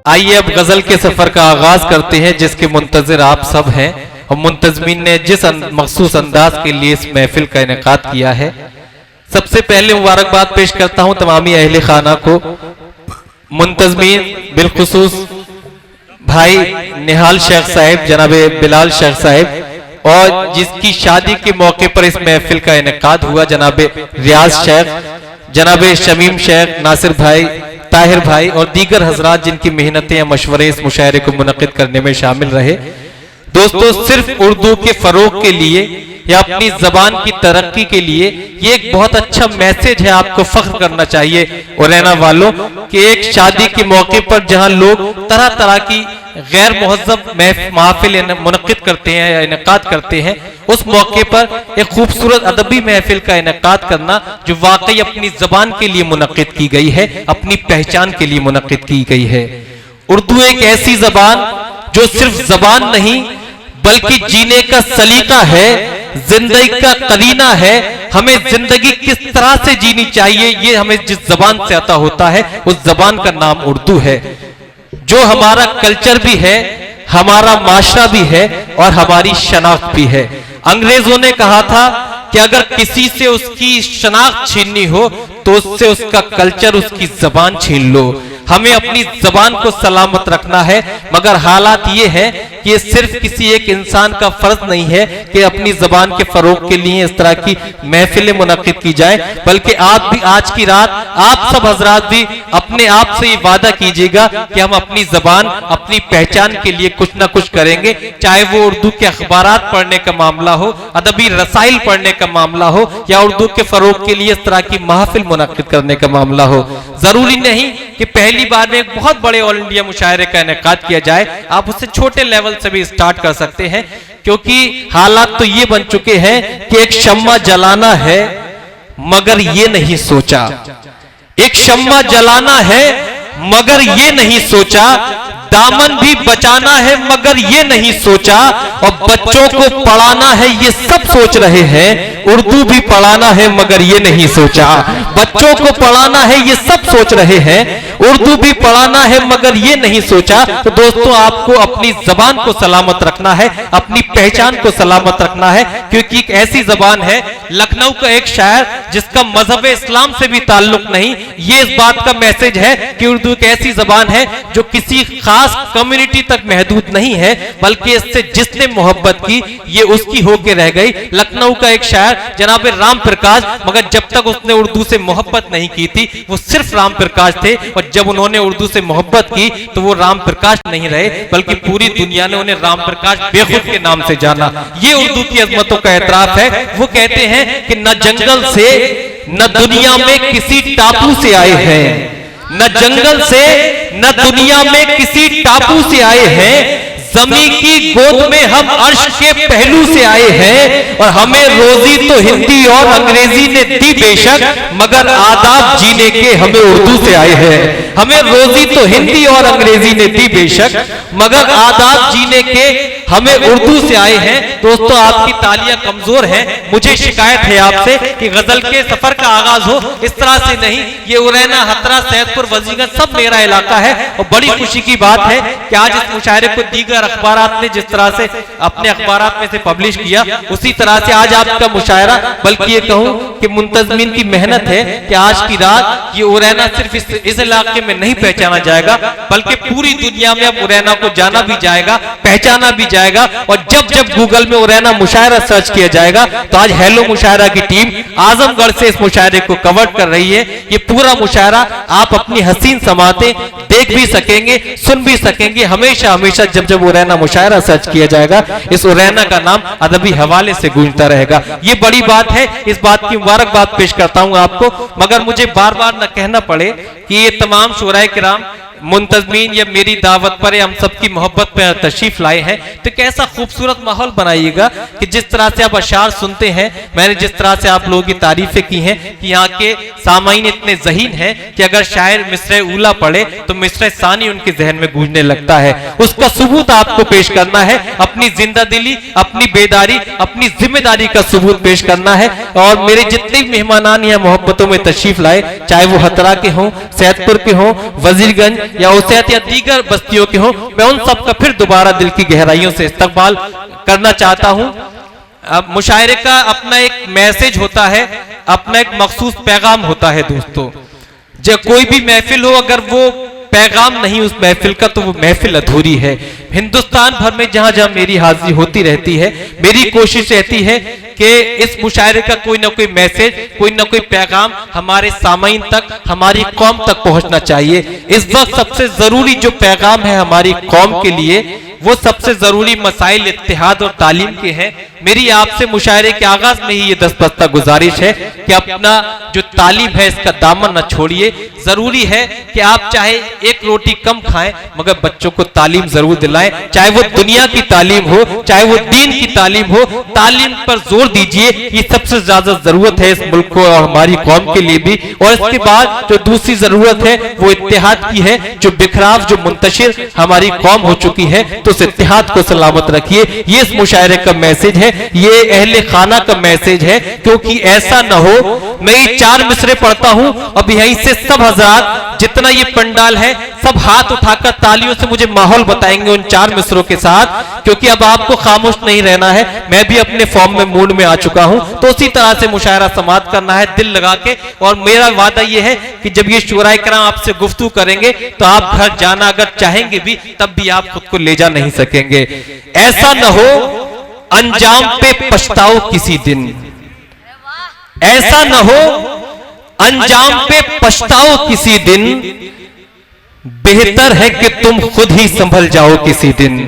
आइए अब गजल के सफर का आगाज करते हैं जिसके मुंतजिर आप सब हैं और मुंतजमीन ने जिस मखसूस अंदाज के लिए इस महफिल का इनेकाद किया है। सबसे पहले मुबारकबाद पेश करता हूं तमामी अहले खाना को, मुंतजमीन बिलखुसूस भाई निहाल शेख साहिब, जनाब बिलाल शेख साहिब, और जिसकी शादी के मौके पर इस महफिल का इनेकाद हुआ जनाब रियाज शेख, जनाब शमीम शेख, नासिर भाई, ताहिर भाई और दीगर हजरात जिनकी मेहनतें या मशवरे इस मुशायरे को मुनक्किद करने में शामिल रहे। दोस्तों, सिर्फ उर्दू के फरोग के लिए या अपनी जबान की तरक्की के लिए ये एक बहुत अच्छा मैसेज है, आपको फख्र करना चाहिए उरैना वालों कि एक शादी के मौके पर जहां लोग तरह तरह की गैर मुहज्जब महफिल मुनक्किद करते हैं या इनेकाद करते हैं, उस मौके पर एक खूबसूरत अदबी महफिल का इनेकाद करना जो वाकई अपनी जबान के लिए मुनक्किद की गई है, अपनी पहचान के लिए मुनक्किद की गई है। उर्दू एक ऐसी जबान जो सिर्फ जबान नहीं बल्कि जीने का सलीका है, जिंदगी का करीना है। हमें जिंदगी किस तरह से जीनी चाहिए ये हमें जिस जबान से अता होता है उस जबान का नाम उर्दू है, जो हमारा कल्चर भी है, हमारा माशरा भी है और हमारी शनाख्त भी है। अंग्रेजों ने कहा था कि अगर किसी से उसकी शनाख्त छीननी हो तो उससे उसका कल्चर, उसकी जबान छीन लो। हमें अपनी जबान को सलामत रखना है, मगर हालात ये है कि ये सिर्फ किसी एक इंसान का फर्ज नहीं है कि अपनी जबान के फरोग के लिए इस तरह की महफिलें मुनक्किद की जाए, बल्कि आप भी आज की रात आप सब हजरात भी अपने आप से ये वादा कीजिएगा कि हम अपनी जबान, अपनी पहचान के लिए कुछ ना कुछ करेंगे, चाहे वो उर्दू के अखबारात पढ़ने का मामला हो, अदबी रसाइल पढ़ने का मामला हो या उर्दू के फरोग के लिए इस तरह की महफिल मुनक्किद करने का मामला हो। जरूरी नहीं कि पहली बार में एक बहुत बड़े ऑल इंडिया मुशायरे का इनेकाद किया जाए, आप उससे छोटे लेवल से भी स्टार्ट कर सकते हैं, क्योंकि हालात तो ये बन चुके हैं कि एक शम्मा जलाना है मगर ये नहीं सोचा, एक शम्मा जलाना है मगर ये नहीं सोचा, दामन भी बचाना है मगर ये नहीं सोचा, और बच्चों को पढ़ाना है ये सब सोच रहे हैं, उर्दू भी पढ़ाना है मगर ये नहीं सोचा। बच्चों को पढ़ाना है ये सब सोच रहे हैं, उर्दू भी पढ़ाना है मगर ये नहीं सोचा। तो दोस्तों, आपको अपनी जबान को सलामत रखना है, अपनी पहचान को सलामत रखना है, क्योंकि एक ऐसी जबान है, लखनऊ का एक शायर जिसका मजहब इस्लाम से भी ताल्लुक नहीं, ये इस बात का मैसेज है कि उर्दू एक ऐसी जबान है जो किसी खास कम्युनिटी तक महदूद नहीं है, बल्कि इससे जिसने मोहब्बत की ये उसकी होके रह गई। लखनऊ का एक शायर जनाब राम प्रकाश, मगर जब तक उसने उर्दू से मोहब्बत नहीं की थी वो सिर्फ राम प्रकाश थे, और जब उन्होंने उर्दू से मोहब्बत की तो वो राम प्रकाश नहीं रहे, बल्कि पूरी दुनिया ने उन्हें राम प्रकाश बेखुद के नाम से जाना। ये उर्दू की अजमतों का एतराफ है। वो कहते हैं कि न जंगल से न दुनिया में किसी टापू से आए हैं, न जंगल से न दुनिया में किसी टापू से आए हैं, जमी की गोद में हम अर्श के पहलू से आए हैं, और हमें रोजी तो हिंदी और अंग्रेजी ने दी बेशक, मगर आदाब जीने के हमें उर्दू से आए हैं। हमें रोजी तो हिंदी और अंग्रेजी ने दी बेशक, मगर आदाब जीने के हमें उर्दू से आए हैं। दोस्तों, आपकी तालियां कमजोर हैं, मुझे शिकायत है आपसे कि गजल के सफर का आगाज हो इस तरह से नहीं। ये उरैना, हतरा, सैदपुर, वजीगंज सब मेरा इलाका है, और बड़ी खुशी की बात है कि आज इस मुशायरे को दीगर अखबारात ने जिस तरह से अपने अखबारात में से पब्लिश किया, उसी तरह से आज आपका मुशायरा, बल्कि ये कहूं कि मुंतजमीन की मेहनत है कि आज की रात ये उरैना सिर्फ इस इलाके में नहीं पहचाना जाएगा, बल्कि पूरी दुनिया में अब उरैना को जाना भी जाएगा, पहचाना भी जाएगा। और जब जब गूगल में उरैना मुशायरा सर्च किया जाएगा तो आज हेलो मुशायरा की टीम आजमगढ़ से इस मुशायरे को कवर कर रही है। ये पूरा मुशायरा आप अपनी हसीन समातें देख भी सकेंगे, सुन भी सकेंगे। हमेशा हमेशा जब जब उरैना मुशायरा सर्च किया जाएगा इस उरैना का नाम अदबी हवाले से गूंजता रहेगा। ये बड़ी बात है, इस बात की मुबारकबाद पेश करता हूं आपको, मगर मुझे बार बार न कहना पड़े कि ये तमाम शुराए किराम मुंतजमीन या मेरी दावत पर हम सबकी मोहब्बत पर तशरीफ लाए हैं, तो कैसा खूबसूरत माहौल बनाइएगा कि जिस तरह से आप अशार सुनते हैं, मैंने जिस तरह से आप लोगों की तारीफें की हैं कि यहाँ के सामाईन इतने ज़हीन हैं कि अगर शायर मिसरे ऊला पढ़े तो मिसरे सानी उनके जहन में गूंजने लगता है। उसका सबूत आपको पेश करना है, अपनी जिंदा दिली, अपनी बेदारी, अपनी जिम्मेदारी का सबूत पेश करना है। और मेरे जितने मेहमानान यहाँ मोहब्बतों में तशरीफ लाए, चाहे वो हतरा के हों, सैदपुर के हों, वजीरगंज या ओसैत या दीगर बस्तियों के हों, मैं उन सब का फिर दोबारा दिल की गहराइयों से इस्तकबाल करना चाहता हूं। अब मुशायरे का अपना एक मैसेज होता है, अपना एक मखसूस पैगाम होता है दोस्तों। जब कोई भी महफिल हो, अगर वो पैगाम नहीं उस महफिल का, तो वो महफिल अधूरी है। हिंदुस्तान भर में जहां जहां मेरी हाजिरी होती रहती है, मेरी कोशिश रहती है कि इस मुशायरे का कोई ना कोई मैसेज, कोई ना कोई पैगाम हमारे सामाईन तक, हमारी कौम तक पहुंचना चाहिए। इस वक्त सबसे जरूरी जो पैगाम है हमारी कौम के लिए, वो सबसे जरूरी मसाइल इत्तेहाद और तालीम के हैं। मेरी आपसे मुशायरे के आगाज में ही ये दस्तबस्ता गुजारिश है कि अपना जो तालीम है इसका दामन न छोड़िए। जरूरी है कि आप चाहे एक रोटी कम खाएं, मगर बच्चों को तालीम जरूर दिलाएं, चाहे वो दुनिया की तालीम हो, चाहे वो दीन की तालीम हो। तालीम पर जोर दीजिए, ये सबसे ज्यादा जरूरत है इस मुल्क को और हमारी कौम के लिए भी। और इसके बाद जो दूसरी जरूरत है वो इत्तेहाद की है। जो बिखराव, जो मुंतशिर हमारी कौम हो चुकी है, तो उस इत्तेहाद को सलामत रखिए। ये इस मुशायरे का मैसेज है, ये अहले खाना का मैसेज है। क्योंकि ऐसा न हो, मैं ये 4 मिसरे पढ़ता हूं, अब यहीं से सब हजरात जितना ये पंडाल है सब हाथ उठाकर तालियों से मुझे माहौल बताएंगे उन 4 मिसरों के साथ। क्योंकि अब आपको खामोश नहीं रहना है, मैं भी अपने फॉर्म में मूड में आ चुका हूं, तो उसी तरह से मुशायरा समाप्त करना है दिल लगा के। और मेरा वादा यह है कि जब ये शुराए किराम आपसे गुफ्तगू करेंगे तो आप घर जाना अगर चाहेंगे भी, तब भी आप खुद को ले जा नहीं सकेंगे। ऐसा न हो अंजाम पे पछताओ किसी दिन, ऐसा न हो अंजाम पे पछताओ किसी दिन, बेहतर है कि तुम खुद ही संभल जाओ किसी दिन।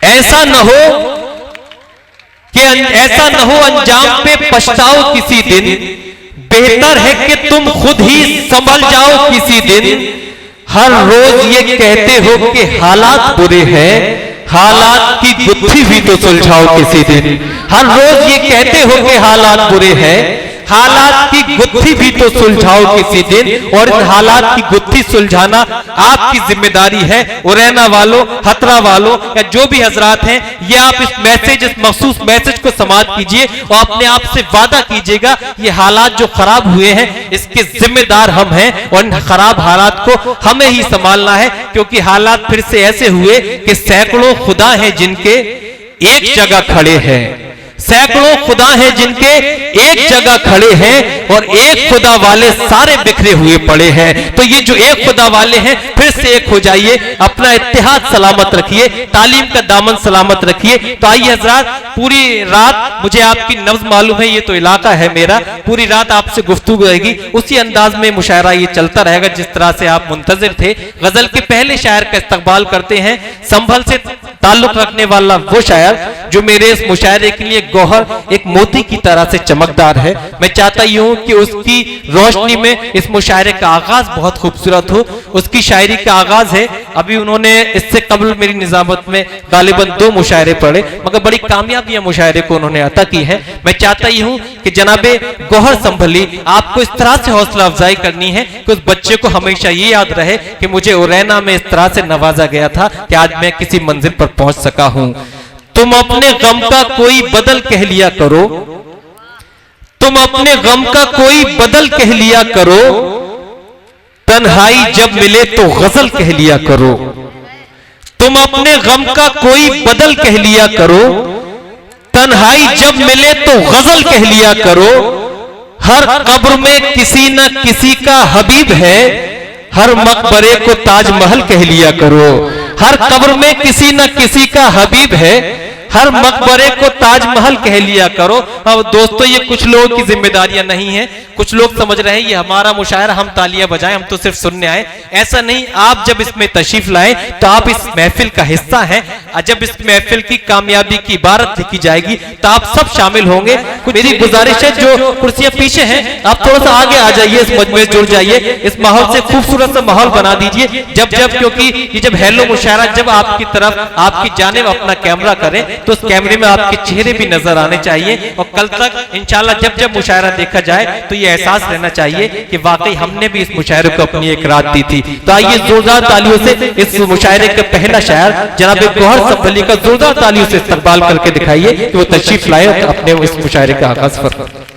ऐसा न हो कि ऐसा न हो अंजाम पे पछताओ किसी दिन, बेहतर है कि तुम खुद ही संभल जाओ किसी दिन। हर रोज ये कहते हो कि हालात बुरे हैं, हालात की गुत्थी भी तो सुलझाओ किसी दिन। हर रोज ये कहते हो कि हालात बुरे हैं, हालात की गुत्थी भी तो सुलझाओ किसी दिन। और इन हालात की गुत्थी सुलझाना आपकी जिम्मेदारी है। उरैना वालों, हतरा वालों या जो भी हजरात हैं, ये आप इस मैसेज, इस मखसूस मैसेज को समाप्त कीजिए और अपने आप से वादा कीजिएगा, ये हालात जो खराब हुए हैं इसके जिम्मेदार हम हैं और इन खराब हालात को हमें ही संभालना है। क्योंकि हालात फिर से ऐसे हुए कि सैकड़ों खुदा हैं जिनके एक जगह खड़े हैं, सैकड़ों खुदा हैं जिनके एक जगह खड़े हैं और एक खुदा वाले सारे बिखरे हुए पड़े हैं। तो ये जो एक खुदा वाले हैं फिर से एक हो जाइए, अपना इत्तेहाद सलामत रखिए, तालीम का दामन सलामत रखिए। तो आइए हजरात, पूरी रात मुझे आपकी नब्ज मालूम है, ये तो इलाका है मेरा, पूरी रात आपसे गुफ्तगू रहेगी। उसी अंदाज में मुशायरा ये चलता रहेगा जिस तरह से आप मुंतजिर थे। गजल के पहले शायर का इस्तकबाल करते हैं, संभल से ताल्लुक रखने वाला वो शायर जो मेरे इस मुशायरे के लिए गौहर, एक मोती की तरह से चमकदार है। मैं चाहता हूं कि उसकी रोशनी में इस मुशायरे का आगाज बहुत खूबसूरत हो। उसकी शायरी का आगाज है, अभी उन्होंने इससे कबल मेरी निजामत में गालिबन 2 मुशायरे पढ़े, मगर बड़ी कामयाबियां मुशायरे को उन्होंने अता की है। मैं चाहता ही हूं कि जनाबे गौहर संभली, आपको इस तरह से हौसला अफजाई करनी है कि उस बच्चे को हमेशा ये याद रहे कि मुझे उरैना में इस तरह से नवाजा गया था कि आज मैं किसी मंजिल पर पहुंच सका हूं। तुम अपने गम का कोई बदल कह लिया करो, तुम अपने गम का कोई बदल कह लिया करो, तन्हाई जब मिले तो गजल कह लिया करो। तुम अपने गम का कोई बदल कह लिया करो, तन्हाई जब मिले तो गजल कह लिया करो। हर कब्र में किसी न किसी का हबीब है, हर मकबरे को ताजमहल कह लिया करो। हर कब्र में किसी न किसी का हबीब है, हर मकबरे को ताजमहल कह लिया करो। अब दोस्तों, ये कुछ लोगों की जिम्मेदारियां नहीं है। कुछ लोग समझ रहे हैं ये हमारा मुशायरा, हम तालियां बजाएं, हम तो सिर्फ सुनने आए। ऐसा नहीं, आप जब इसमें तशरीफ लाएं तो आप इस महफिल का हिस्सा हैं। जब इस महफिल की कामयाबी की इबारत लिखी जाएगी तो आप सब शामिल होंगे। मेरी गुजारिश है, जो कुर्सियां पीछे हैं आप थोड़ा सा आगे आ जाइए, इस मजमे में जुड़ जाइए, इस माहौल से खूबसूरत सा माहौल बना दीजिए। क्योंकि ये जब हेलो मुशायरा, जब आपकी तरफ, आपकी जानिब अपना कैमरा करें तो उस कैमरे में आपके चेहरे भी नजर आने चाहिए। और कल तक इंशाल्लाह जब जब मुशायरा देखा जाए तो ये एहसास रहना चाहिए कि वाकई हमने भी इस मुशायरे को अपनी एक रात दी थी। तो आइए जोरदार तालियों से इस मुशायरे का पहला शायर जनाब गौहर संभली का जोरदार तालियों से इस्तकबाल करके दिखाइए कि वो तशरीफ लाए अपने इस मुशायरे का आगाज फरमाएं।